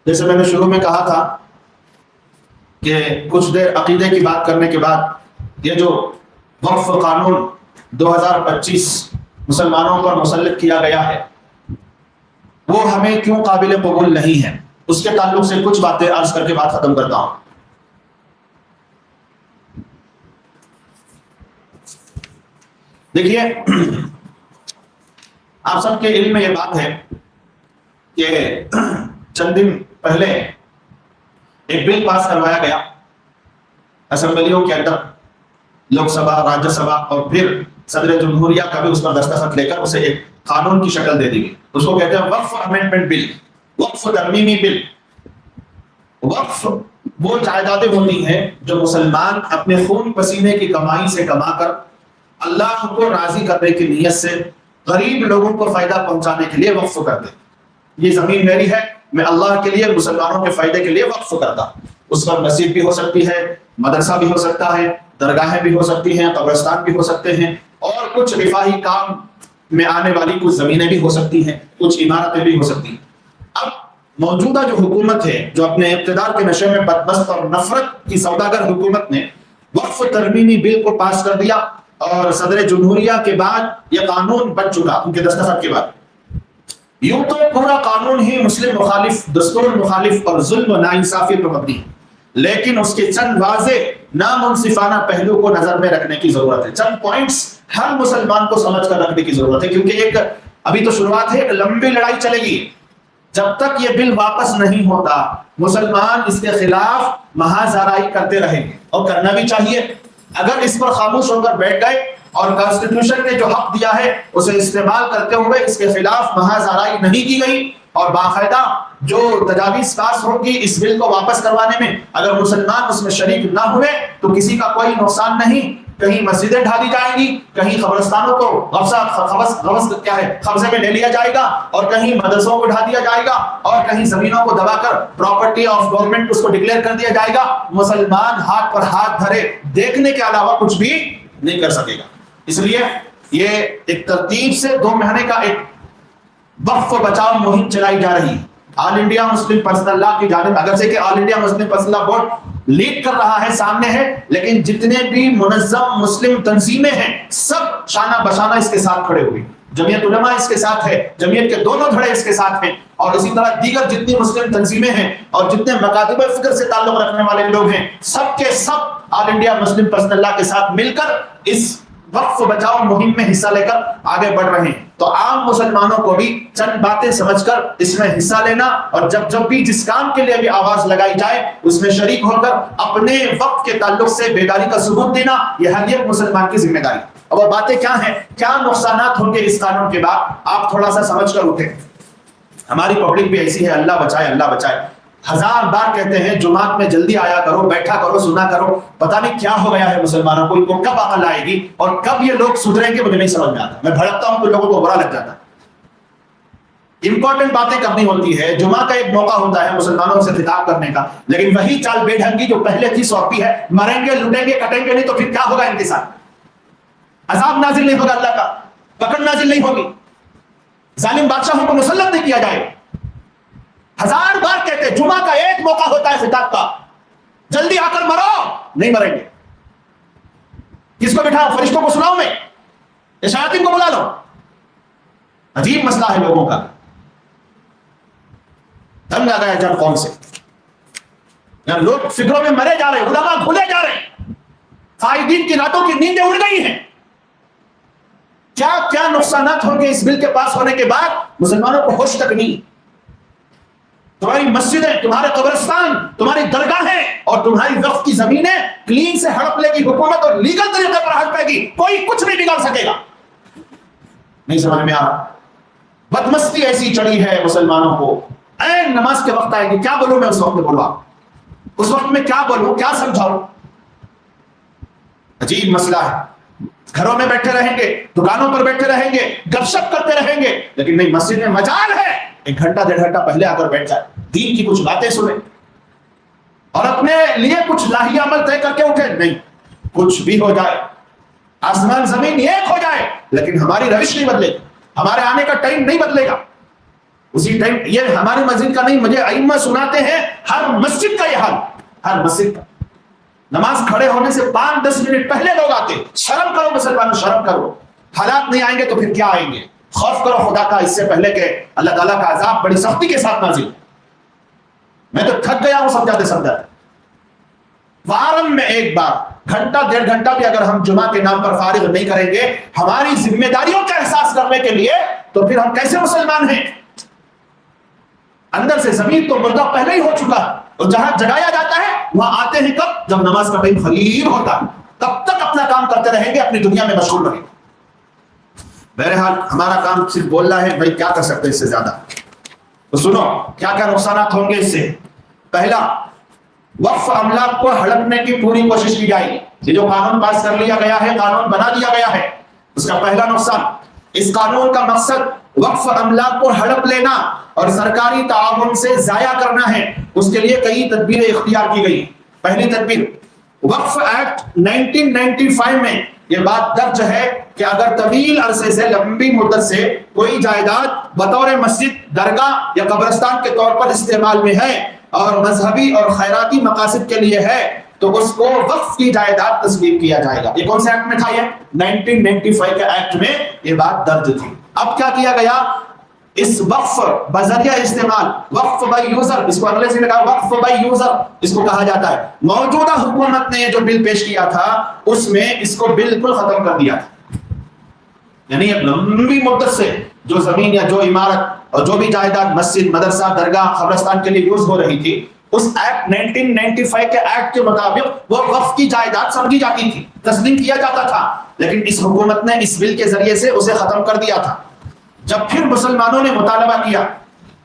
جیسے میں نے شروع میں کہا تھا کہ کچھ دیر عقیدے کی بات کرنے کے بعد یہ جو وقف قانون 2025 مسلمانوں پر مسلط کیا گیا ہے وہ ہمیں کیوں قابل قبول نہیں ہے، اس کے تعلق سے کچھ باتیں عرض کر کے بات ختم کرتا ہوں۔ دیکھیے، آپ سب کے علم میں یہ بات ہے کہ چند دن پہلے ایک بل پاس کروایا گیا اسمبلیوں کے اندر، لوک سبھا، راجیہ سبھا، اور پھر صدر جمہوریہ کا بھی اس پر دستخط لے کر اسے ایک قانون کی شکل دے دی گئی۔ اس کو کہتے ہیں وقف امینڈمنٹ بل، وقف ترمیمی بل۔ وقف وہ جائیدادیں ہوتی ہیں جو مسلمان اپنے خون پسینے کی کمائی سے کما کر اللہ کو راضی کرنے کی نیت سے غریب لوگوں کو فائدہ پہنچانے کے لیے وقف کرتے ہیں۔ یہ زمین میری ہے، میں اللہ کے لیے، مسلمانوں کے فائدے کے لیے وقف کرتا ہوں۔ اس پر مسجد بھی ہو سکتی ہے، مدرسہ بھی ہو سکتا ہے، درگاہیں بھی ہو سکتی ہیں، قبرستان بھی ہو سکتے ہیں، اور کچھ رفاہی کام میں آنے والی کچھ زمینیں بھی ہو سکتی ہیں، کچھ عمارتیں بھی ہو سکتی ہیں۔ اب موجودہ جو حکومت ہے، جو اپنے اقتدار کے نشے میں بدمست اور نفرت کی سوداگر حکومت نے وقف ترمیمی بل کو پاس کر دیا، اور صدر جمہوریہ کے بعد یہ قانون بن چکا، ان کے دستخط کے بعد۔ یوں تو پورا قانون ہی مسلم مخالف، دستور مخالف اور ظلم و ناانصافی پر مبنی ہے، لیکن اس کے چند واضح نامنصفانہ پہلو کو نظر میں رکھنے کی ضرورت ہے۔ چند پوائنٹس ہر مسلمان کو سمجھ کر رکھنے کی ضرورت ہے، کیونکہ ایک ابھی تو شروعات ہے، ایک لمبی لڑائی چلے گی۔ جب تک یہ بل واپس نہیں ہوتا، مسلمان اس کے خلاف مہازارائی کرتے رہیں گے، اور کرنا بھی چاہیے۔ اگر اس پر خاموش ہو کر بیٹھ گئے اور کانسٹیٹیوشن نے جو حق دیا ہے اسے استعمال کرتے ہوئے اس کے خلاف مہازارائی نہیں کی گئی، اور باقاعدہ جو تجاویز پاس ہوگی اس بل کو واپس کروانے میں، اگر مسلمان اس میں شریک نہ ہوئے تو کسی کا کوئی نقصان نہیں۔ کہیں مسجدیں ڈھا دی جائیں گی، کہیں قبرستانوں کو قبضے میں لے لیا جائے گا، اور کہیں مدرسوں کو ڈھا دیا جائے گا، اور کہیں زمینوں کو دبا کر پراپرٹی آف گورنمنٹ اس کو ڈکلیئر کر دیا جائے گا۔ مسلمان ہاتھ پر ہاتھ دھرے دیکھنے کے علاوہ کچھ بھی نہیں کر سکے گا۔ اس لیے یہ ایک ترتیب سے 2 مہینے کا ایک وقف بچاؤ مہم چلائی جا رہی ہے آل انڈیا مسلم پرسنل لا کی جانب، اگرچہ کہ آل انڈیا مسلم پرسنل لا بورڈ لیڈ کر رہا ہے، سامنے ہے، لیکن جتنے بھی منظم مسلم تنظیمیں ہیں سب شانہ بشانہ اس کے ساتھ کھڑے ہوئے۔ جمعیت علماء اس کے ساتھ ہے، جمعیت کے دونوں دھڑے اس کے ساتھ ہیں، اور اسی طرح دیگر جتنی مسلم تنظیمیں ہیں اور جتنے مکاتب فکر سے تعلق رکھنے والے لوگ ہیں، سب کے سب آل انڈیا مسلم پرسنل لا کے ساتھ مل کر اس وقف بچاؤ مہم میں حصہ لے کر آگے بڑھ رہے ہیں۔ تو عام مسلمانوں کو بھی چند باتیں سمجھ کر اس میں حصہ لینا، اور جب بھی جس کام کے لیے بھی آواز لگائی جائے اس میں شریک ہو کر اپنے وقت کے تعلق سے بیداری کا ثبوت دینا، یہ ہر ایک مسلمان کی ذمہ داری ہے۔ اور وہ باتیں کیا ہیں، کیا نقصانات ہوں گے اس قانون کے بعد، آپ تھوڑا سا سمجھ کر اٹھیں۔ ہماری پبلک بھی ایسی ہے، اللہ بچائے، اللہ بچائے۔ 1000 بار کہتے ہیں جمعات میں جلدی آیا کرو، بیٹھا کرو، سنا کرو، پتہ نہیں کیا ہو گیا ہے مسلمانوں کو، ان کو کب عقل آئے گی اور کب یہ لوگ سدھریں گے، مجھے نہیں سمجھ میں آتا۔ میں بھڑکتا ہوں تو لوگوں کو برا لگ جاتا ہے۔ امپورٹنٹ باتیں کرنی ہوتی ہے، جمعہ کا ایک موقع ہوتا ہے مسلمانوں سے خطاب کرنے کا، لیکن وہی چال بے ڈھنگی جو پہلے تھی سونپی ہے، مریں گے، لٹیں گے، کٹیں گے نہیں تو پھر کیا ہوگا ان کے ساتھ؟ عذاب نازل نہیں ہوگا، اللہ کا پکڑ نازل نہیں ہوگی، ظالم بادشاہوں کو مسلط نہیں کیا جائے۔ 1000 بار کہتے جمعہ کا ایک موقع ہوتا ہے خطاب کا، جلدی آ کر مرو، نہیں مریں گے۔ کس کو بٹھاؤ؟ فرشتوں کو سناؤ میں، یا شیاطین کو بلا لو؟ عجیب مسئلہ ہے لوگوں کا، تنگ آ گیا جب قوم سے، لوگ فکروں میں مرے جا رہے ہیں، علماء بھولے جا رہے ہیں، قائدین کی راتوں کی نیندیں اڑ گئی ہیں۔ کیا کیا نقصانات ہوں گے اس بل کے پاس ہونے کے بعد، مسلمانوں کو ہوش تک نہیں۔ تمہاری مسجدیں، تمہارے قبرستان، تمہاری درگاہیں اور تمہاری وقف کی زمینیں کلین سے ہڑپ لے گی حکومت، اور لیگل طریقے پر ہڑپے گی، کوئی کچھ نہیں بگاڑ سکے گا۔ نہیں سمجھ میں آ رہا؟ بدمستی ایسی چڑھی ہے مسلمانوں کو، این نماز کے وقت آئے گی، کیا بولوں میں اس وقت میں، بولوا اس وقت میں کیا بولوں، کیا سمجھاؤں؟ عجیب مسئلہ ہے۔ گھروں میں بیٹھے رہیں گے، دکانوں پر بیٹھے رہیں گے، گپ شپ کرتے رہیں گے، لیکن نہیں، مسجد میں مجال ہے، 1 گھنٹہ 1.5 گھنٹہ پہلے آ کر بیٹھ جائے، دین کی کچھ باتیں سنیں اور اپنے لیے کچھ لاہی عمل طے کر کے اٹھے۔ نہیں، کچھ بھی ہو جائے، آسمان زمین ایک ہو جائے، لیکن ہماری روش نہیں بدلے گی، ہمارے آنے کا ٹائم نہیں بدلے گا۔ اسی ٹائم یہ ہماری مسجد کا نہیں، مجھے ائمہ سناتے ہیں ہر مسجد کا یہ حال، ہر مسجد کا نماز کھڑے ہونے سے 5-10 منٹ پہلے لوگ آتے. شرم کرو مسلمانوں، شرم کرو. حالات نہیں آئیں گے تو پھر کیا آئیں گے؟ خوف کرو خدا کا اس سے پہلے کہ اللہ تعالیٰ کا عذاب بڑی سختی کے ساتھ نازل. میں تو تھک گیا ہوں سمجھاتے. وارم میں ایک بار گھنٹہ 1.5 گھنٹہ بھی اگر ہم جمعہ کے نام پر فارغ نہیں کریں گے ہماری ذمہ داریوں کا احساس کرنے کے لیے، تو پھر ہم کیسے مسلمان ہیں؟ اندر سے زمین تو مردہ پہلے ہی ہو چکا ہے، اور جہاں جگایا جاتا ہے وہاں آتے ہیں کب؟ جب نماز کا ٹائم قریب ہوتا ہے. تب تک اپنا کام کرتے رہیں گے، اپنی دنیا میں مشغول رہیں گے. بہرحال ہمارا کام صرف بولنا ہے، بھائی کیا کر سکتے ہیں اس سے زیادہ؟ تو سنو کیا کیا نقصانات ہوں گے اس سے. پہلا، وقف املاک کو ہڑپنے کی پوری کوشش کی جائے گی. یہ جو قانون پاس کر لیا گیا ہے، قانون بنا دیا گیا ہے، اس کا پہلا نقصان، اس قانون کا مقصد وقف املاک کو ہڑپ لینا اور سرکاری تعاون سے ضائع کرنا ہے. اس کے لیے کئی تدبیریں اختیار کی گئی. پہلی تدبیر، وقف ایکٹ 1995 میں یہ بات درج ہے کہ اگر طویل عرصے سے، لمبی مدت سے کوئی جائیداد بطور مسجد، درگاہ یا قبرستان کے طور پر استعمال میں ہے اور مذہبی اور خیراتی مقاصد کے لیے ہے تو اس کو وقف کی جائیداد تسلیم کیا جائے گا. یہ کون سے ایکٹ میں تھا؟ یہ 1995 کے ایکٹ میں یہ بات درج تھی. اب کیا کیا گیا؟ اس وقف بذریعہ استعمال، وقف بائی یوزر، اس کو انگریزی میں کہا وقف بائی یوزر اس کو کہا جاتا ہے. موجودہ حکومت نے یہ جو بل پیش کیا تھا اس میں اس کو بالکل ختم کر دیا تھا. یعنی ایک لمبی مدت سے جو زمین یا جو عمارت اور جو بھی جائیداد مسجد، مدرسہ، درگاہ، قبرستان کے لیے یوز ہو رہی تھی، اس ایکٹ 1995 کے ایکٹ کے مطابق وہ وقف کی جائیداد سمجھی جاتی تھی، تسلیم کیا جاتا تھا. لیکن اس حکومت نے اس بل کے ذریعے سے اسے ختم کر دیا تھا. جب پھر مسلمانوں نے مطالبہ کیا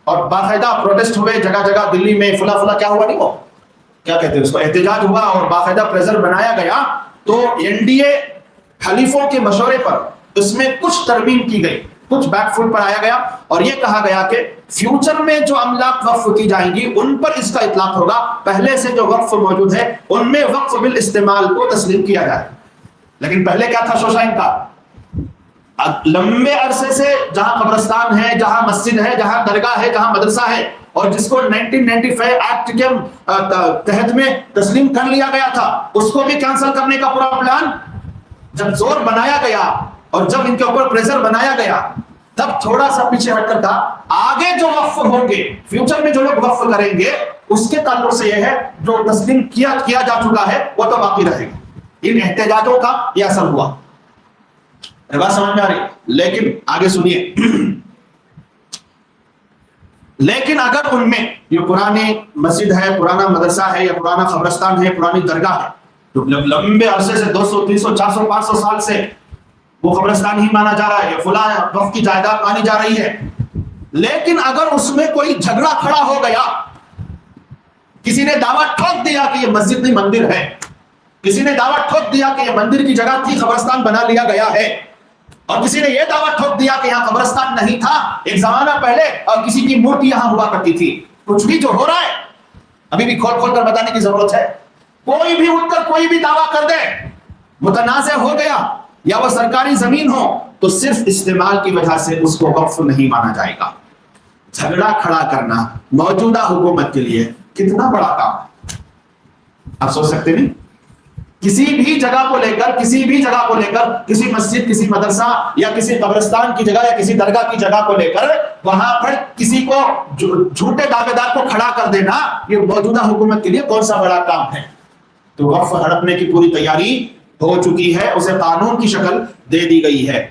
اور باقاعدہ پروٹیسٹ ہوئے جگہ جگہ، دلی میں فلا کیا ہوا، نہیں وہ کیا کہتے ہیں اس کو، احتجاج ہوا اور باقاعدہ پریزر بنایا گیا، تو NDA حلیفوں کے مشورے پر اس میں کچھ ترمیم کی گئی، کچھ بیک فٹ پر آیا گیا اور یہ کہا گیا کہ فیوچر میں جو املاک وقف کی جائیں گی ان پر اس کا اطلاق ہوگا. پہلے سے جو وقف موجود ہے ان میں وقف بالاستعمال کو تسلیم کیا جائے. لیکن پہلے کیا تھا شوشا ان کا؟ لمبے عرصے سے جہاں قبرستان ہے، جہاں مسجد ہے، جہاں درگاہ ہے، جہاں مدرسہ ہے، اور جس کو 1995 ایکٹ کے تحت میں تسلیم کر لیا گیا تھا، اس کو بھی کینسل کرنے کا پورا پلان جب زور بنایا گیا اور جب ان کے اوپر پریشر بنایا گیا تب تھوڑا سا پیچھے ہٹ کر تھا. آگے جو وقف ہوں گے، فیوچر میں جو لوگ وقف کریں گے، اس کے تعلق سے یہ ہے جو تسلیم کیا جا چکا ہے وہ تو باقی رہے گا. ان احتجاجوں کا یہ اثر ہوا. بات سمجھ میں آ رہی؟ لیکن آگے سنیے، لیکن اگر ان میں یہ پرانی مسجد ہے، پرانا مدرسہ ہے یا پرانا قبرستان ہے، پرانی درگاہ ہے، جو لمبے عرصے سے 200 300 400 500 سال سے وہ قبرستان ہی مانا جا رہا ہے، فلاں وقف کی جائیداد مانی جا رہی ہے، لیکن اگر اس میں کوئی جھگڑا کھڑا ہو گیا، کسی نے دعویٰ ٹھوک دیا کہ یہ مسجد نہیں مندر ہے، کسی نے دعویٰ ٹھوک دیا کہ یہ مندر کی جگہ تھی، قبرستان بنا لیا گیا ہے، اور کسی نے یہ دعویٰ ٹھوک دیا کہ یہاں قبرستان نہیں تھا، ایک زمانہ پہلے اور کسی کی مورتی یہاں ہوا کرتی تھی. کچھ بھی جو ہو رہا ہے ابھی بھی کھول کھول کر بتانے کی ضرورت ہے. کوئی بھی اٹھ کر کوئی بھی دعویٰ کر دے، متنازع ہو گیا یا وہ سرکاری زمین ہو، تو صرف استعمال کی وجہ سے اس کو وقف نہیں مانا جائے گا. جھگڑا کھڑا کرنا موجودہ حکومت کے لیے کتنا بڑا کام ہے، آپ سوچ سکتے نہیں. کسی بھی جگہ کو لے کر، کسی مسجد، کسی مدرسہ یا کسی قبرستان کی جگہ یا کسی درگاہ کی جگہ کو لے کر وہاں پر کسی کو جھوٹے دعوے دار کو کھڑا کر دینا، یہ موجودہ حکومت کے لیے کون سا بڑا کام ہے. تو وقف ہڑپنے کی پوری تیاری ہو چکی ہے، اسے قانون کی شکل دے دی گئی ہے،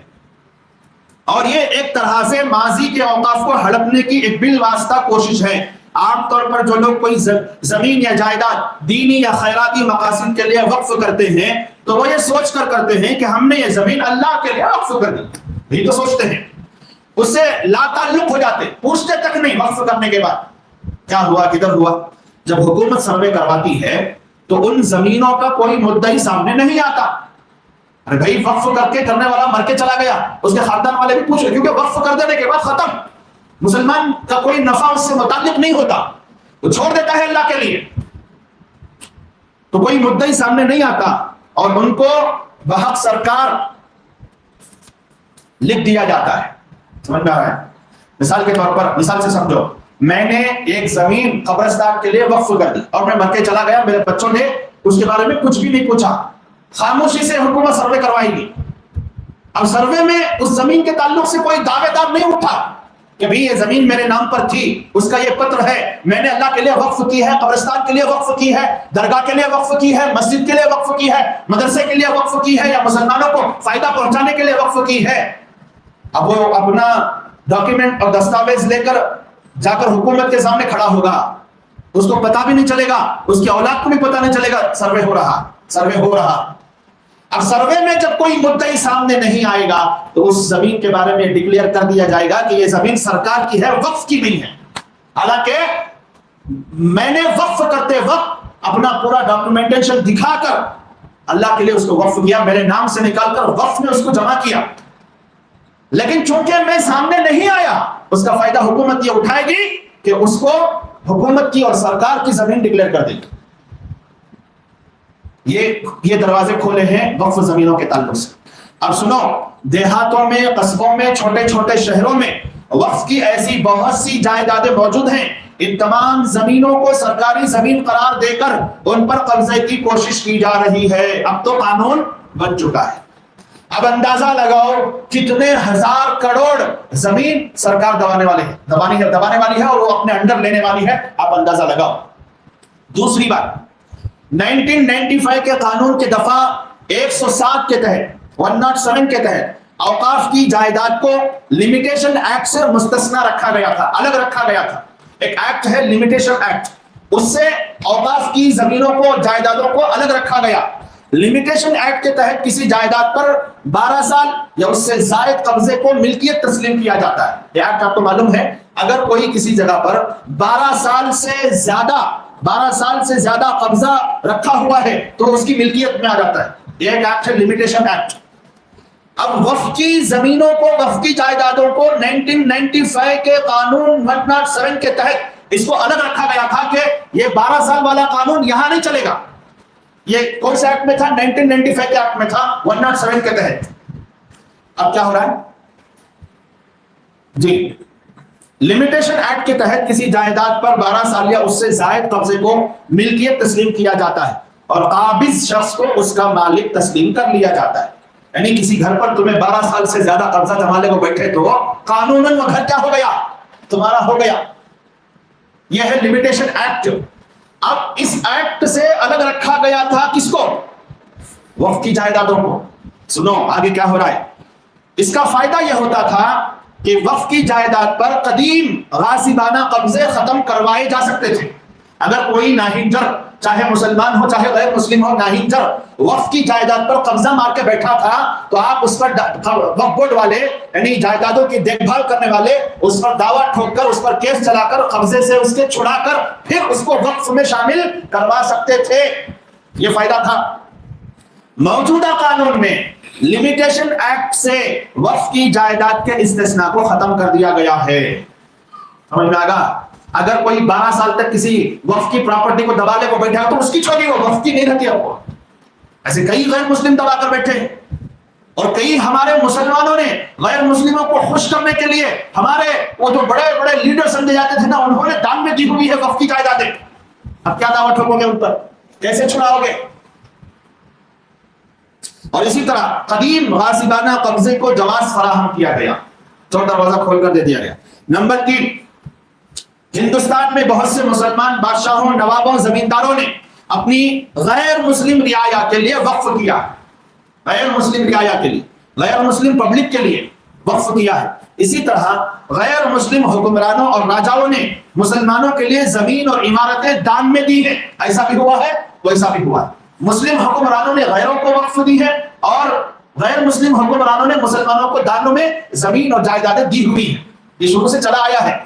اور یہ ایک طرح سے ماضی کے اوقاف کو ہڑپنے کی ایک بالواسطہ کوشش ہے. عام طور پر جو لوگ کوئی زمین یا جائیداد دینی یا خیراتی مقاصد کے لیے وقف کرتے ہیں تو وہ یہ سوچ کر کرتے ہیں کہ ہم نے یہ زمین اللہ کے لیے وقف کر دی، یہی تو سوچتے ہیں. اس سے لا تعلق ہو جاتے، پوچھتے تک نہیں وقف کرنے کے بعد کیا ہوا، کدھر ہوا. جب حکومت سروے کرواتی ہے تو ان زمینوں کا کوئی مدعی سامنے نہیں آتا. ارے بھائی وقف کر کے کرنے والا مر کے چلا گیا، اس کے خاندان والے بھی پوچھ رہے، کیونکہ وقف کر دینے کے بعد ختم، مسلمان کا کوئی نفع اس سے متعلق نہیں ہوتا، وہ چھوڑ دیتا ہے اللہ کے لیے. تو کوئی مدعی سامنے نہیں آتا اور ان کو بحق سرکار لکھ دیا جاتا ہے. سمجھ میں آ رہا ہے؟ مثال کے طور پر، مثال سے سمجھو، میں نے ایک زمین قبرستان کے لیے وقف کر دی اور میں مر کے چلا گیا، میرے بچوں نے اس کے بارے میں کچھ بھی نہیں پوچھا، خاموشی سے حکومت سروے کروائے گی. اب سروے میں اس زمین کے تعلق سے کوئی دعوے دار نہیں اٹھا کہ بھئی یہ زمین میرے نام پر تھی، اس کا یہ پتر ہے، میں نے اللہ کے لیے وقف کی ہے، قبرستان کے لیے وقف کی ہے، درگاہ کے لیے وقف کی ہے، مسجد کے لیے وقف کی ہے، مدرسے کے لیے وقف کی ہے، یا مسلمانوں کو فائدہ پہنچانے کے لیے وقف کی ہے. اب وہ اپنا ڈاکیومنٹ اور دستاویز لے کر جا کر حکومت کے سامنے کھڑا ہوگا، اس کو پتا بھی نہیں چلے گا، اس کی اولاد کو بھی پتا نہیں چلے گا سروے ہو رہا. اب سروے میں جب کوئی مدعی سامنے نہیں آئے گا تو اس زمین کے بارے میں ڈکلیئر کر دیا جائے گا کہ یہ زمین سرکار کی ہے، وقف کی نہیں ہے. حالانکہ میں نے وقف کرتے وقت اپنا پورا ڈاکومنٹیشن دکھا کر اللہ کے لیے اس کو وقف کیا، میرے نام سے نکال کر وقف میں اس کو جمع کیا. لیکن چونکہ میں سامنے نہیں آیا، اس کا فائدہ حکومت یہ اٹھائے گی کہ اس کو حکومت کی اور سرکار کی زمین ڈکلیئر کر دے گی. یہ دروازے کھولے ہیں وقف زمینوں کے تعلق سے. اب سنو، دیہاتوں میں، قصبوں میں، چھوٹے چھوٹے شہروں میں وقف کی ایسی بہت سی جائیدادیں موجود ہیں. ان تمام زمینوں کو سرکاری زمین قرار دے کر ان پر قبضے کی کوشش کی جا رہی ہے. اب تو قانون بن چکا ہے. اب اندازہ لگاؤ کتنے ہزار کروڑ زمین سرکار دبانے والی ہے اور وہ اپنے انڈر لینے والی ہے. آپ اندازہ لگاؤ. دوسری بات، 1995 کے قانون کے دفعہ 107 کے تحت 107 کے تحت اوقاف کی جائیداد کو لمیٹیشن ایکٹ سے مستثنا رکھا گیا تھا، الگ رکھا گیا تھا. ایک ایکٹ ہے لمیٹیشن ایکٹ، اس سے اوقاف کی زمینوں کو، جائیدادوں کو الگ رکھا گیا. لمیٹیشن ایکٹ کے تحت کسی جائیداد پر 12 سال یا اس سے زائد قبضے کو ملکیت تسلیم کیا جاتا ہے. یہ ایکٹ آپ کو معلوم ہے. اگر کوئی کسی جگہ پر 12 سال سے زیادہ قبضہ رکھا ہوا ہے تو اس کی ملکیت میں آ جاتا ہے. یہ ایک ایکٹ ہے لمیٹیشن ایکٹ. اب وقف کی زمینوں کو، وقف کی جائیدادوں کو 1995 کے قانون 107 کے تحت اس کو الگ رکھا گیا تھا کہ یہ 12 سال والا قانون یہاں نہیں چلے گا. یہ کون سے ایکٹ میں تھا؟ 1995 کے ایکٹ میں تھا، 107 کے تحت. اب کیا ہو رہا ہے جی؟ لمیٹیشن ایکٹ کے تحت کسی جائیداد پر 12 سال یا اس سے زائد قبضے کو ملکیت تسلیم کیا جاتا ہے اور قابض شخص کو اس کا مالک تسلیم کر لیا جاتا ہے. یعنی کسی گھر پر تمہیں 12 سال سے زیادہ قبضہ جمانے کو بیٹھے تو قانوناً وہ گھر کیا ہو گیا؟ تمہارا ہو گیا. یہ ہے لمیٹیشن ایکٹ. اب اس ایکٹ سے الگ رکھا گیا تھا کس کو؟ وقف کی جائیدادوں کو. سنو آگے کیا ہو رہا ہے. اس کا فائدہ یہ ہوتا تھا کہ وقف کی جائیداد پر قدیم غاصبانہ قبضے ختم کروائے جا سکتے تھے. اگر کوئی ناہنجر، چاہے مسلمان ہو چاہے غیر مسلم ہو، ناہنجر وقف کی جائیداد پر قبضہ مار کے بیٹھا تھا تو آپ اس پر وقف بورڈ والے، یعنی جائیدادوں کی دیکھ بھال کرنے والے، اس پر دعویٰ ٹھوک کر، اس پر کیس چلا کر، قبضے سے اس کے چھڑا کر پھر اس کو وقف میں شامل کروا سکتے تھے. یہ فائدہ تھا. موجودہ قانون میں لمیٹیشن ایکٹ سے وقف کی جائیداد کے استثناء کو ختم کر دیا گیا ہے. سمجھ میں آگا؟ اگر کوئی 12 سال تک کسی وقف کی پراپرٹی کو دبانے کو بیٹھا تو اس کی چھوڑی، وہ وقف کی نہیں رہتی. اب وہ ایسے کئی غیر مسلم دبا کر بیٹھے ہیں اور کئی ہمارے مسلمانوں نے غیر مسلموں کو خوش کرنے کے لیے ہمارے وہ جو بڑے بڑے لیڈر سمجھے جاتے تھے نا، انہوں نے دان میں دی ہوئی ہے وقف کی جائیدادیں. اب کیا دعویٰ ٹھوکو گے ان پر؟ کیسے چھڑاؤ گے؟ اور اسی طرح قدیم غاصبانہ قبضے کو جواز فراہم کیا گیا، تو دروازہ کھول کر دے دیا گیا. نمبر 3، ہندوستان میں بہت سے مسلمان بادشاہوں، نوابوں، زمینداروں نے اپنی غیر مسلم رعایا کے لیے وقف کیا. غیر مسلم رعایا کے لیے، غیر مسلم پبلک کے لیے وقف کیا ہے. اسی طرح غیر مسلم حکمرانوں اور راجاؤں نے مسلمانوں کے لیے زمین اور عمارتیں دان میں دی ہیں. ایسا بھی ہوا ہے، ویسا بھی ہوا ہے. مسلم حکمرانوں نے غیروں کو وقف دی ہے اور غیر مسلم حکمرانوں نے مسلمانوں کو دانوں میں زمین اور جائیدادیں دی ہوئی ہیں. یہ شروع سے چلا آیا ہے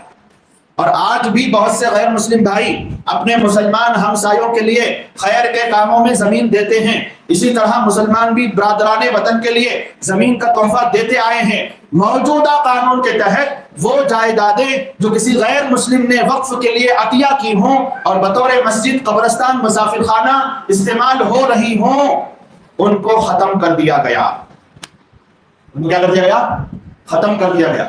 اور آج بھی بہت سے غیر مسلم بھائی اپنے مسلمان ہمسایوں کے لیے خیر کے کاموں میں زمین دیتے ہیں. اسی طرح مسلمان بھی برادران وطن کے لیے زمین کا تحفہ دیتے آئے ہیں. موجودہ قانون کے تحت وہ جائیدادیں جو کسی غیر مسلم نے وقف کے لیے عطیہ کی ہوں اور بطور مسجد، قبرستان، مسافر خانہ استعمال ہو رہی ہوں، ان کو ختم کر دیا گیا. کیا کر دیا گیا؟ ختم کر دیا گیا.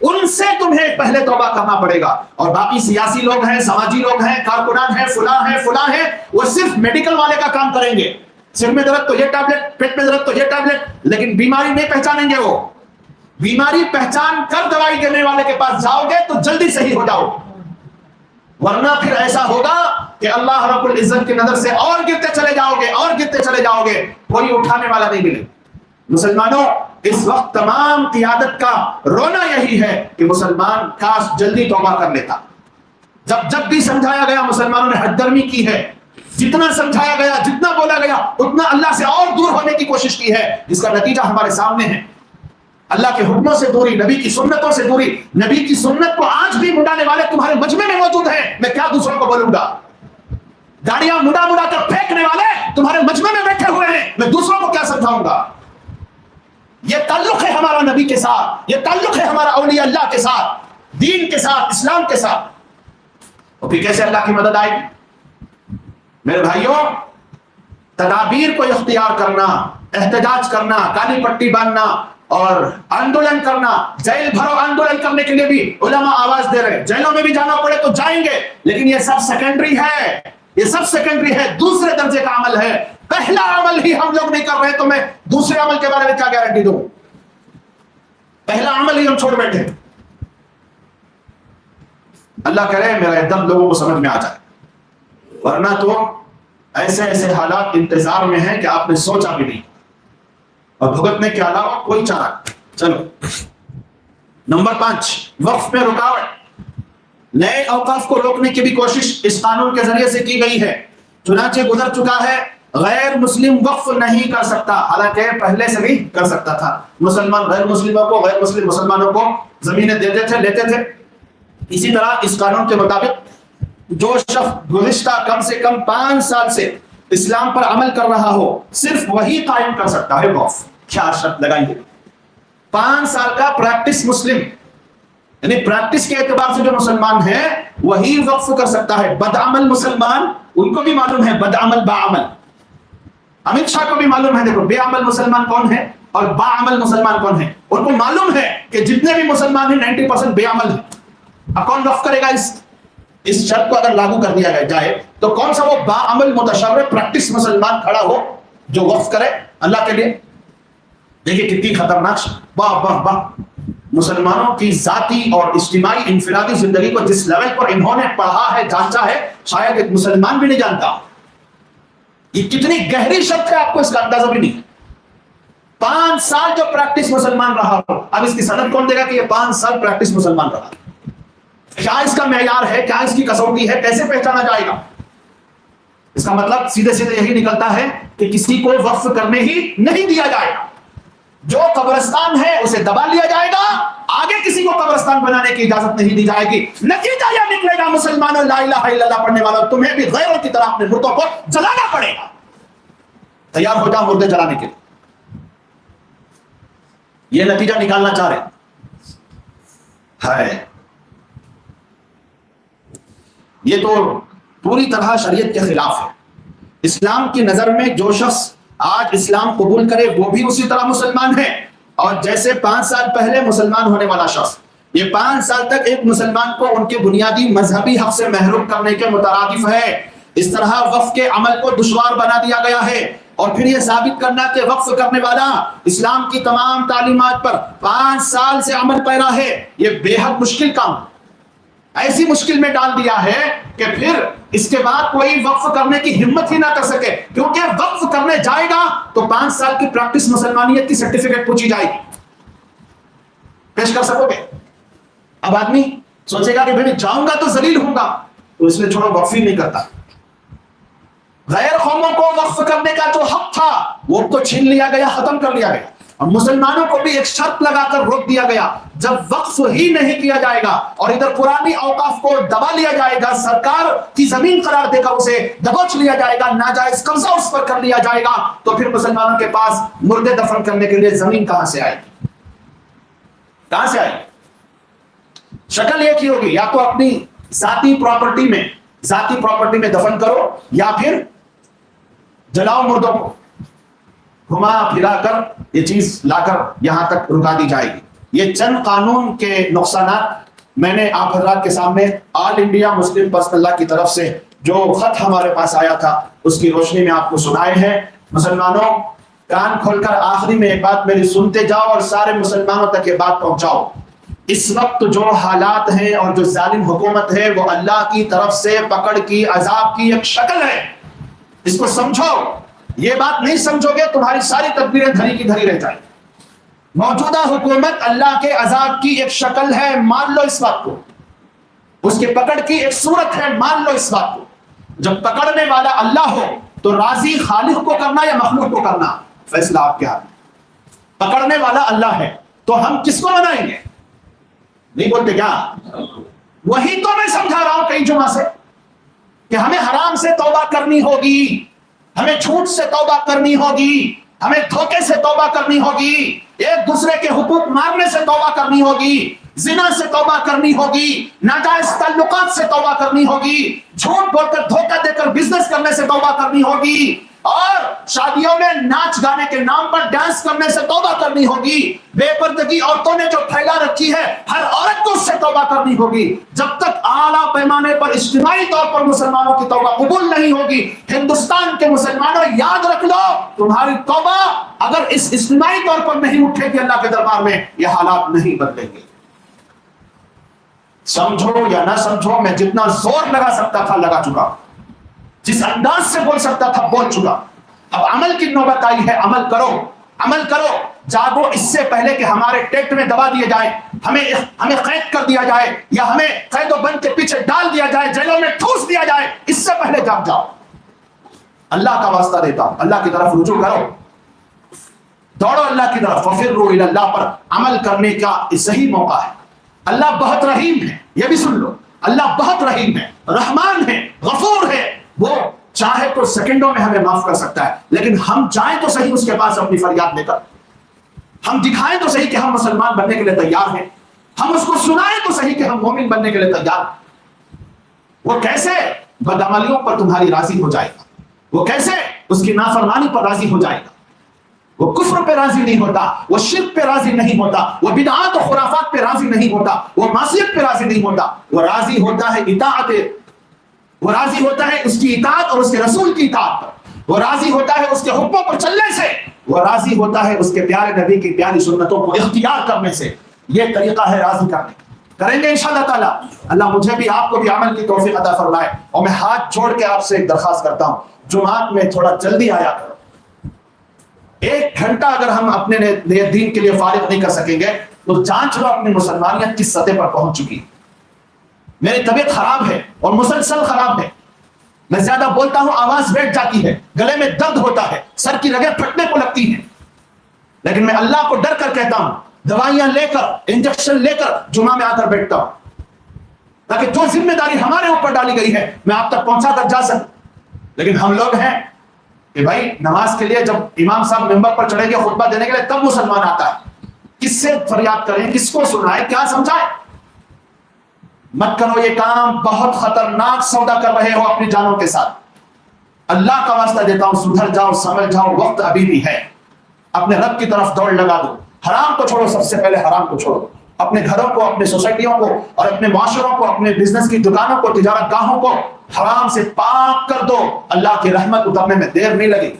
ان سے تمہیں پہلے توبہ کرنا پڑے گا. اور باقی سیاسی لوگ ہیں, سماجی لوگ ہیں, کارکنان ہیں, فلاں ہیں, وہ صرف میڈیکل والے کا کام کریں گے. سر میں درد تو یہ ٹیبلٹ, پیٹ میں درد تو یہ ٹیبلٹ, لیکن بیماری نہیں پہچانیں گے. وہ بیماری پہچان کر دوائی دینے والے کے پاس جاؤ گے تو جلدی صحیح ہو جاؤ, ورنہ پھر ایسا ہوگا کہ اللہ رب العزت کی نظر سے اور گرتے چلے جاؤ گے, کوئی اٹھانے والا نہیں ملے. مسلمانوں, اس وقت تمام قیادت کا رونا یہی ہے کہ مسلمان کاش جلدی توبہ کر لیتا. جب بھی سمجھایا گیا مسلمانوں نے حد درمی کی ہے. جتنا سمجھایا گیا, جتنا بولا گیا, اتنا اللہ سے اور دور ہونے کی کوشش کی ہے, جس کا نتیجہ ہمارے سامنے ہے. اللہ کے حکموں سے دوری, نبی کی سنتوں سے دوری. نبی کی سنت کو آج بھی منڈانے والے تمہارے مجمع میں موجود ہیں. میں کیا دوسروں کو بولوں گا؟ گاڑیاں مڈا کر پھینکنے والے تمہارے مجمع میں بیٹھے ہوئے ہیں, میں دوسروں کو کیا سمجھاؤں گا؟ یہ تعلق ہے ہمارا نبی کے ساتھ, یہ تعلق ہے ہمارا اولیاء اللہ کے ساتھ, دین کے ساتھ, اسلام کے ساتھ. اور پھر کیسے اللہ کی مدد آئے گی؟ میرے بھائیوں, تدابیر کو اختیار کرنا, احتجاج کرنا, کالی پٹی باندھنا اور آندولن کرنا, جیل بھرو آندولن کرنے کے لیے بھی علماء آواز دے رہے. جیلوں میں بھی جانا پڑے تو جائیں گے, لیکن یہ سب سیکنڈری ہے, یہ سب سیکنڈری ہے, دوسرے درجے کا عمل ہے. پہلا عمل ہی ہم لوگ نہیں کر رہے تو میں دوسرے عمل کے بارے میں کیا گارنٹی دوں؟ پہلا عمل ہی ہم چھوڑ بیٹھے. اللہ کرے میرا دم لوگوں کو سمجھ میں آ جائے, ورنہ تو ایسے حالات انتظار میں ہیں کہ آپ نے سوچا بھی نہیں, اور بھگتنے کے علاوہ کوئی چارہ. چلو نمبر 5, وقف میں رکاوٹ. نئے اوقاف کو روکنے کی بھی کوشش اس قانون کے ذریعے سے کی گئی ہے. چنانچہ گزر چکا ہے غیر مسلم وقف نہیں کر سکتا, حالانکہ پہلے سے بھی کر سکتا تھا. مسلمان غیر مسلموں کو, غیر مسلم مسلمانوں کو زمینیں دیتے تھے, لیتے تھے. اسی طرح اس قانون کے مطابق جو شخص گزشتہ کم سے کم 5 سال سے اسلام پر عمل کر رہا ہو, صرف وہی قائم کر سکتا ہے وقف. کیا شرط لگائیں گے؟ 5 سال کا پریکٹس مسلم, یعنی پریکٹس کے اعتبار سے جو مسلمان ہے وہی وقف کر سکتا ہے. بدعمل مسلمان, ان کو بھی معلوم ہے بدعمل باعمل. امت شاہ کو بھی معلوم ہے, دیکھو بے عمل مسلمان کون ہے اور باعمل مسلمان کون ہے. ان کو معلوم ہے کہ جتنے بھی مسلمان ہیں 90% بے عمل ہیں. اب کون وقف کرے گا؟ اس شرط کو اگر لاگو کر دیا جائے تو کون سا وہ باعمل متشرع پریکٹس مسلمان کھڑا ہو جو وقف کرے اللہ کے لیے؟ دیکھیں کتنی خطرناک. واہ واہ واہ, مسلمانوں کی ذاتی اور اجتماعی انفرادی زندگی کو جس لیول پر انہوں نے پڑھا ہے, جانچا ہے, شاید ایک مسلمان بھی نہیں جانتا. یہ کتنی گہری شرط ہے, آپ کو اس کا اندازہ بھی نہیں. 5 سال جو پریکٹس مسلمان رہا ہو, اب اس کی سند کون دے گا کہ یہ 5 سال پریکٹس مسلمان رہا؟ کیا اس کا معیار ہے, کیا اس کی کسوٹی ہے, کیسے پہچانا جائے گا؟ اس کا مطلب سیدھے یہی نکلتا ہے کہ کسی کو وقف کرنے ہی نہیں دیا جائے گا. جو قبرستان ہے اسے دبا لیا جائے گا, آگے کسی کو قبرستان بنانے کی اجازت نہیں دی جائے گی. نتیجہ یہ نکلے گا مسلمانوں, لا الہ الا اللہ پڑھنے والوں, تمہیں بھی غیروں کی طرح اپنے مردوں کو جلانا پڑے گا. تیار ہو جاؤ مردے جلانے کے لیے. یہ نتیجہ نکالنا چاہ رہے ہے. یہ تو پوری طرح شریعت کے خلاف ہے. اسلام کی نظر میں جو شخص آج اسلام قبول کرے وہ بھی اسی طرح مسلمان ہے, اور جیسے 5 سال پہلے مسلمان ہونے والا شخص, یہ 5 سال تک ایک مسلمان کو ان کے بنیادی مذہبی حق سے محروم کرنے کے مترادف ہے. اس طرح وقف کے عمل کو دشوار بنا دیا گیا ہے. اور پھر یہ ثابت کرنا کہ وقف کرنے والا اسلام کی تمام تعلیمات پر 5 سال سے عمل پیرا ہے, یہ بے حد مشکل کام, ایسی مشکل میں ڈال دیا ہے کہ پھر اس کے بعد کوئی وقف کرنے کی ہمت ہی نہ کر سکے, کیونکہ وقف کرنے جائے گا تو 5 سال کی پریکٹس مسلمانیت کی سرٹیفکیٹ پوچھی جائے گی. پیش کر سکو گے؟ اب آدمی سوچے گا کہ میں جاؤں گا تو ذلیل ہوں گا, تو اس نے چھوڑو وقف ہی نہیں کرتا. غیر قوموں کو وقف کرنے کا جو حق تھا وہ تو چھین لیا گیا, ختم کر لیا گیا. اور مسلمانوں کو بھی ایک شرط لگا کر روک دیا گیا, جب وقف ہی نہیں کیا جائے گا اور ادھر پرانی اوقاف کو دبا لیا جائے گا, سرکار کی زمین قرار دے کر اسے دبوچ لیا جائے گا, ناجائز قبضہ اس پر کر لیا جائے گا, تو پھر مسلمانوں کے پاس مردے دفن کرنے کے لیے زمین کہاں سے آئے گی؟ کہاں سے آئے گی؟ شکل ایک ہی ہوگی, یا تو اپنی ذاتی پراپرٹی میں دفن کرو, یا پھر جلاؤ مردوں کو. گھما پھرا کر یہ چیز لا کر یہاں تک رکا دی جائے گی. یہ چند قانون کے نقصانات میں نے آپ حضرات کے سامنے آل انڈیا مسلم پرسنل لا کی طرف سے جو خط ہمارے پاس آیا تھا اس کی روشنی میں آپ کو سنائے ہیں۔ مسلمانوں کان کھول کر آخری میں ایک بات میری سنتے جاؤ اور سارے مسلمانوں تک یہ بات پہنچاؤ۔ اس وقت جو حالات ہیں اور جو ظالم حکومت ہے وہ اللہ کی طرف سے پکڑ کی عذاب کی ایک شکل ہے، اس کو سمجھو۔ یہ بات نہیں سمجھو گے تمہاری ساری تدبیریں دھری کی دھری رہ جائیں۔ موجودہ حکومت اللہ کے عذاب کی ایک شکل ہے، مان لو اس بات کو، اس کے پکڑ کی ایک صورت ہے، مان لو اس بات کو۔ جب پکڑنے والا اللہ ہو تو راضی خالق کو کرنا یا مخلوق کو کرنا، فیصلہ آپ کے ہاتھ میں۔ پکڑنے والا اللہ ہے تو ہم کس کو منائیں گے؟ نہیں بولتے کیا؟ وہی تو میں سمجھا رہا ہوں کئی جمعہ سے کہ ہمیں حرام سے توبہ کرنی ہوگی، ہمیں جھوٹ سے توبہ کرنی ہوگی، ہمیں دھوکے سے توبہ کرنی ہوگی، ایک دوسرے کے حقوق مارنے سے توبہ کرنی ہوگی، زنا سے توبہ کرنی ہوگی، ناجائز تعلقات سے توبہ کرنی ہوگی، جھوٹ بول کر دھوکہ دے کر بزنس کرنے سے توبہ کرنی ہوگی، اور شادیوں میں ناچ گانے کے نام پر ڈانس کرنے سے توبہ کرنی ہوگی، بے پردگی عورتوں نے جو پھیلا رکھی ہے ہر عورت کو اس سے توبہ کرنی ہوگی۔ جب تک اعلیٰ پیمانے پر اجتماعی طور پر مسلمانوں کی توبہ قبول نہیں ہوگی، ہندوستان کے مسلمانوں یاد رکھ لو، تمہاری توبہ اگر اس اجتماعی طور پر نہیں اٹھے گی اللہ کے دربار میں، یہ حالات نہیں بدلیں گے۔ سمجھو یا نہ سمجھو، میں جتنا زور لگا سکتا تھا لگا چکا، جس انداز سے بول سکتا تھا بول چکا۔ اب عمل کی نوبت آئی ہے، عمل کرو، عمل کرو، جاگو، اس سے پہلے کہ ہمارے ٹیکٹ میں دبا دیے جائے، ہمیں قید کر دیا جائے یا ہمیں قید و بند کے پیچھے ڈال دیا جائے، جیلوں میں ٹھوس دیا جائے، اس سے پہلے جاگ جاؤ۔ اللہ کا واسطہ دیتا ہوں، اللہ کی طرف رجوع کرو، دوڑو اللہ کی طرف، وفروا الی اللہ پر عمل کرنے کا صحیح موقع ہے۔ اللہ بہت رحیم ہے، یہ بھی سن لو، اللہ بہت رحیم ہے، رحمان ہے، غفور ہے، وہ چاہے تو سیکنڈوں میں ہمیں معاف کر سکتا ہے، لیکن ہم جائیں تو صحیح اس کے پاس اپنی فریاد لے کر، ہم دکھائیں تو صحیح کہ ہم مسلمان بننے کے لیے تیار ہیں، ہم اس کو سنائیں تو صحیح کہ ہم مومن بننے کے لیے تیار ہیں۔ وہ کیسے بدعملیوں پر تمہاری راضی ہو جائے گا، وہ کیسے اس کی نافرمانی پر راضی ہو جائے گا، وہ کفر پہ راضی نہیں ہوتا، وہ شرک پہ راضی نہیں ہوتا، وہ بدعات و خرافات پہ راضی نہیں ہوتا، وہ معصیت پہ راضی نہیں ہوتا، وہ راضی ہوتا ہے اطاعت، وہ راضی ہوتا ہے اس کی اطاعت اور اس کے رسول کی اطاعت پر، وہ راضی ہوتا ہے اس کے حکموں پر چلنے سے، وہ راضی ہوتا ہے اس کے پیارے نبی کی پیاری سنتوں کو اختیار کرنے سے۔ یہ طریقہ ہے راضی کرنے کا، کریں گے انشاءاللہ تعالی۔ اللہ مجھے بھی آپ کو بھی عمل کی توفیق عطا فرمائے۔ اور میں ہاتھ جوڑ کے آپ سے ایک درخواست کرتا ہوں، جمعات میں تھوڑا جلدی آیا کرو۔ 1 گھنٹہ اگر ہم اپنے دین کے لیے فارغ نہیں کر سکیں گے تو جانچ لو اپنی مسلمانیت کس سطح پر پہنچ چکی۔ میری طبیعت خراب ہے اور مسلسل خراب ہے، میں زیادہ بولتا ہوں آواز بیٹھ جاتی ہے، گلے میں درد ہوتا ہے، سر کی رگیں پھٹنے کو لگتی ہیں، لیکن میں اللہ کو ڈر کر کہتا ہوں، دوائیاں لے کر انجیکشن لے کر جمعہ میں آ کر بیٹھتا ہوں، تاکہ جو ذمہ داری ہمارے اوپر ڈالی گئی ہے میں آپ تک پہنچا کر جا سکوں۔ لیکن ہم لوگ ہیں کہ بھائی نماز کے لیے جب امام صاحب ممبر پر چڑھیں گے خطبہ دینے کے لیے تب مسلمان آتا ہے، کس سے فریاد کریں، کس کو سنائیں، کیا سمجھائیں؟ مت کرو یہ کام، بہت خطرناک سودا کر رہے ہو اپنی جانوں کے ساتھ۔ اللہ کا واسطہ دیتا ہوں، سدھر جاؤ، سمجھ جاؤ، وقت ابھی بھی ہے، اپنے رب کی طرف دوڑ لگا دو، حرام کو چھوڑو، سب سے پہلے حرام کو چھوڑو، اپنے گھروں کو، اپنے سوسائٹیوں کو اور اپنے معاشروں کو، اپنے بزنس کی دکانوں کو، تجارت گاہوں کو حرام سے پاک کر دو، اللہ کی رحمت اترنے میں دیر نہیں لگے،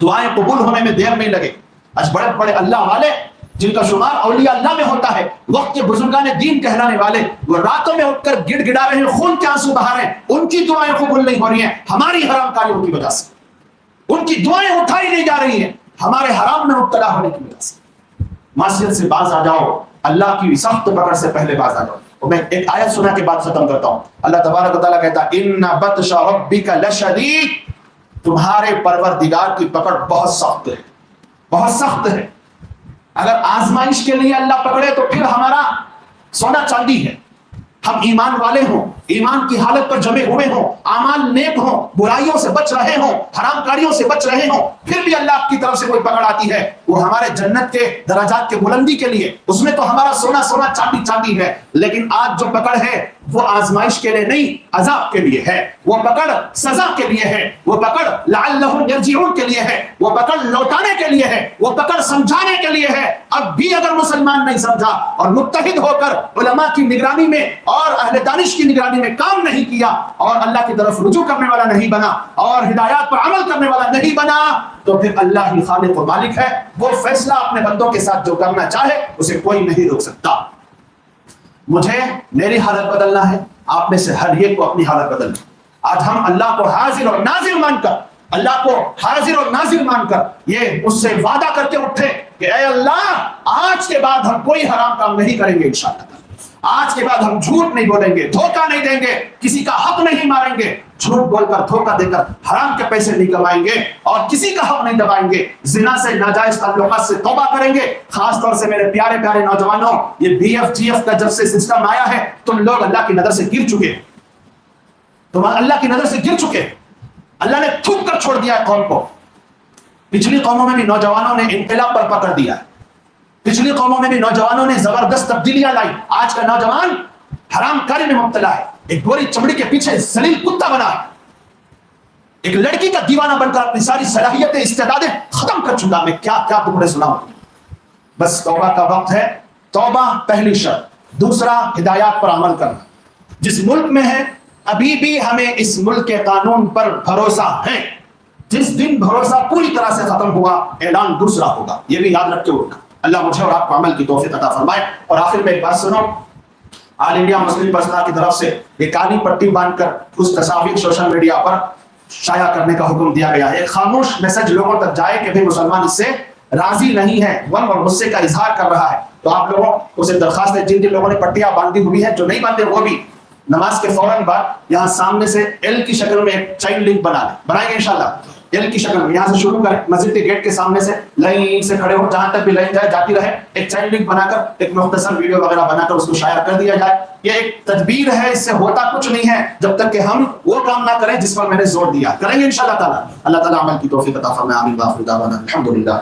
دعائیں قبول ہونے میں دیر نہیں لگے۔ آج بڑے بڑے اللہ والے جن کا شمار اولیاء اللہ میں ہوتا ہے، وقت کے بزرگان دین کہلانے والے، وہ راتوں میں اٹھ کر گڑ گڑا رہے ہیں، خون کے آنسو بہا رہے ہیں، ان کی دعائیں قبول نہیں ہو رہی ہیں ہماری حرام کاریوں کی وجہ سے، ان کی دعائیں اٹھائی نہیں جا رہی ہیں ہمارے حرام میں مبتلا ہونے کی وجہ سے۔ معصیت سے باز آ جاؤ، اللہ کی سخت پکڑ سے پہلے باز آ جاؤ۔ اور میں ایک آیت سنا کے بعد ختم کرتا ہوں۔ اللہ تبارک و تعالیٰ کہتا ہے ان بطش ربک لشدید، تمہارے پروردگار کی پکڑ بہت سخت ہے، بہت سخت ہے۔ اگر آزمائش کے لیے اللہ پکڑے تو پھر ہمارا سونا چاندی ہے، ہم ایمان والے ہوں, ایمان کی حالت پر جمے ہوئے ہوں, اعمال نیک ہوں, برائیوں سے بچ رہے ہوں, حرام کاریوں سے بچ رہے ہوں, پھر بھی اللہ کی طرف سے کوئی پکڑ آتی ہے, وہ ہمارے جنت کے درجات کے بلندی کے لیے, اس میں تو ہمارا سونا سونا چاندی چاندی ہے, لیکن آج جو پکڑ ہے وہ آزمائش کے لیے نہیں, عذاب کے لیے ہے, وہ پکڑ سزا کے لیے ہے, وہ پکڑ لعلہم یرجعون کے لیے ہے, وہ پکڑ لوٹانے کے لیے ہے, وہ پکڑ سمجھانے کے لیے ہے. اب بھی اگر مسلمان نہیں سمجھا اور متحد ہو کر علماء کی نگرانی میں اور اہل دانش کی نگرانی میں کام نہیں کیا اور اللہ کی طرف رجوع کرنے والا نہیں بنا اور ہدایات پر عمل کرنے والا نہیں بنا, تو پھر اللہ ہی خالق و مالک ہے. وہ فیصلہ اپنے بندوں کے ساتھ جو کرنا چاہے اسے کوئی نہیں روک سکتا. مجھے میری حالت بدلنا ہے, آپ میں سے ہر ایک کو اپنی حالت بدلنا. آج ہم اللہ کو حاضر اور ناظر مان کر, اللہ کو حاضر اور ناظر مان کر یہ اس سے وعدہ کر کے اٹھے کہ اے اللہ, آج کے بعد ہم کوئی حرام کام نہیں کریں گے انشاءاللہ. آج کے بعد ہم جھوٹ نہیں بولیں گے, دھوکہ نہیں دیں گے, کسی کا حق نہیں ماریں گے, جھوٹ بول کر دھوکہ دے کر حرام کے پیسے نہیں کمائیں گے اور کسی کا حق نہیں دبائیں گے, زنا سے ناجائز تعلقات سے توبہ کریں گے. خاص طور سے میرے پیارے پیارے نوجوانوں, یہ بی ایف جی ایف کا جب سے سسٹم آیا ہے تم لوگ اللہ کی نظر سے گر چکے, تم اللہ کی نظر سے گر چکے. اللہ نے تھوک کر چھوڑ دیا ہے قوم کو. پچھلی قوموں میں بھی نوجوانوں نے انقلاب پر پکڑ دیا ہے, پچھلی قوموں میں بھی نوجوانوں نے زبردست تبدیلیاں لائی. آج کا نوجوان حرام کاری میں مبتلا ہے, ایک گوری چمڑی کے پیچھے ذلیل کتا بنا ہے, ایک لڑکی کا دیوانہ بن کر اپنی ساری صلاحیتیں استعدادیں ختم کر چکا. میں کیا کیا تمہیں سناؤں. بس توبہ کا وقت ہے. توبہ پہلی شرط. دوسرا, ہدایات پر عمل کرنا. جس ملک میں ہے ابھی بھی ہمیں اس ملک کے قانون پر بھروسہ ہے. جس دن بھروسہ پوری طرح سے ختم ہوا اعلان دوسرا ہوگا, یہ بھی یاد رکھ کے اٹھنا. اللہ مجھے اور آپ کو عمل کی توفیق عطا فرمائے. اور آخر میں ایک بات سنو, آل انڈیا مسلم پرسنل کی طرف سے ایک کالی پٹی باندھ کر اس تصاویر سوشل میڈیا پر شائع کرنے کا حکم دیا گیا ہے. ایک خاموش میسج لوگوں تک جائے کہ بھی مسلمان اس سے راضی نہیں ہے, غم اور غصے کا اظہار کر رہا ہے. تو آپ لوگوں کو سے درخواست ہے, جن جن لوگوں نے پٹیاں باندھی ہوئی ہیں, جو نہیں باندھے وہ بھی نماز کے فوراً بعد یہاں سامنے سے ایل کی شکل میں ایک چائلڈ لنک بنائیں گے انشاءاللہ. ایل کی شکل میں یہاں سے شروع کریں, مسجد کے گیٹ کے سامنے سے لائن سے کھڑے ہو, جہاں تک بھی لائن جائے جاتی رہے, ایک چائلڈ لنک بنا کر ایک مختصر ویڈیو وغیرہ بنا کر اس کو شائع کر دیا جائے. یہ ایک تدبیر ہے, اس سے ہوتا کچھ نہیں ہے جب تک کہ ہم وہ کام نہ کریں جس پر میں نے زور دیا. کریں گے انشاءاللہ تعالی. اللہ تعالی عمل کی توفیق عطا فرمائے. آمین. الحمدللہ.